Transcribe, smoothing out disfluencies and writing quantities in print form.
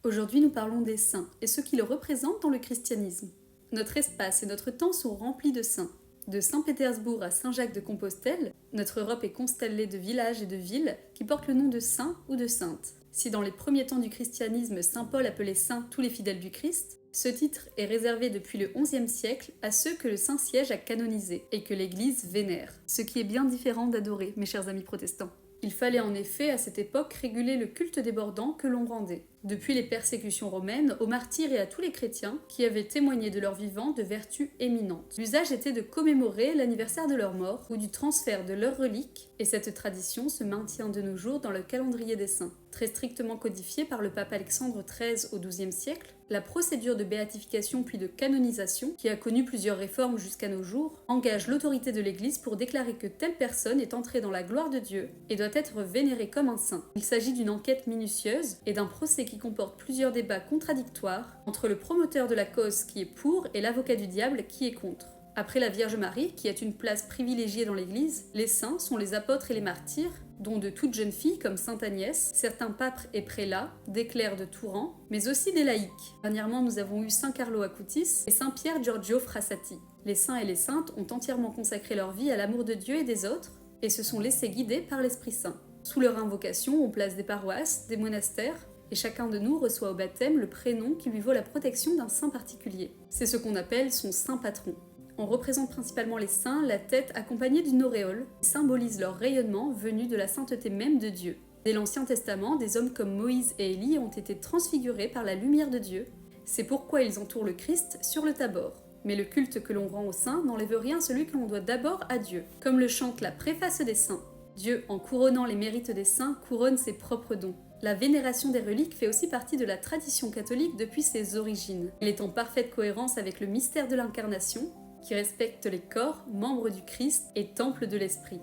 Aujourd'hui, nous parlons des saints et ce qu'ils représentent dans le christianisme. Notre espace et notre temps sont remplis de saints. De Saint-Pétersbourg à Saint-Jacques-de-Compostelle, notre Europe est constellée de villages et de villes qui portent le nom de saints ou de saintes. Si dans les premiers temps du christianisme, saint Paul appelait saints tous les fidèles du Christ, ce titre est réservé depuis le XIe siècle à ceux que le Saint-Siège a canonisés et que l'Église vénère. Ce qui est bien différent d'adorer, mes chers amis protestants. Il fallait en effet à cette époque réguler le culte débordant que l'on rendait. Depuis les persécutions romaines, aux martyrs et à tous les chrétiens qui avaient témoigné de leur vivant de vertus éminentes. L'usage était de commémorer l'anniversaire de leur mort ou du transfert de leurs reliques, et cette tradition se maintient de nos jours dans le calendrier des saints. Très strictement codifiée par le pape Alexandre XIII au XIIe siècle, la procédure de béatification puis de canonisation, qui a connu plusieurs réformes jusqu'à nos jours, engage l'autorité de l'Église pour déclarer que telle personne est entrée dans la gloire de Dieu et doit être vénérée comme un saint. Il s'agit d'une enquête minutieuse et d'un procès qui comporte plusieurs débats contradictoires entre le promoteur de la cause qui est pour et l'avocat du diable qui est contre. Après la Vierge Marie, qui a une place privilégiée dans l'Église, les saints sont les apôtres et les martyrs, dont de toutes jeunes filles comme Sainte Agnès, certains papes et prélats, des clercs de tout rang, mais aussi des laïcs. Dernièrement, nous avons eu Saint Carlo Acutis et Saint Pierre Giorgio Frassati. Les saints et les saintes ont entièrement consacré leur vie à l'amour de Dieu et des autres, et se sont laissés guider par l'Esprit Saint. Sous leur invocation, on place des paroisses, des monastères, et chacun de nous reçoit au baptême le prénom qui lui vaut la protection d'un saint particulier. C'est ce qu'on appelle son saint patron. On représente principalement les saints, la tête accompagnée d'une auréole, qui symbolise leur rayonnement venu de la sainteté même de Dieu. Dès l'Ancien Testament, des hommes comme Moïse et Élie ont été transfigurés par la lumière de Dieu. C'est pourquoi ils entourent le Christ sur le Tabor. Mais le culte que l'on rend aux saints n'enlève rien à celui que l'on doit d'abord à Dieu. Comme le chante la préface des saints, Dieu, en couronnant les mérites des saints, couronne ses propres dons. La vénération des reliques fait aussi partie de la tradition catholique depuis ses origines. Elle est en parfaite cohérence avec le mystère de l'incarnation, qui respecte les corps, membres du Christ et temple de l'Esprit.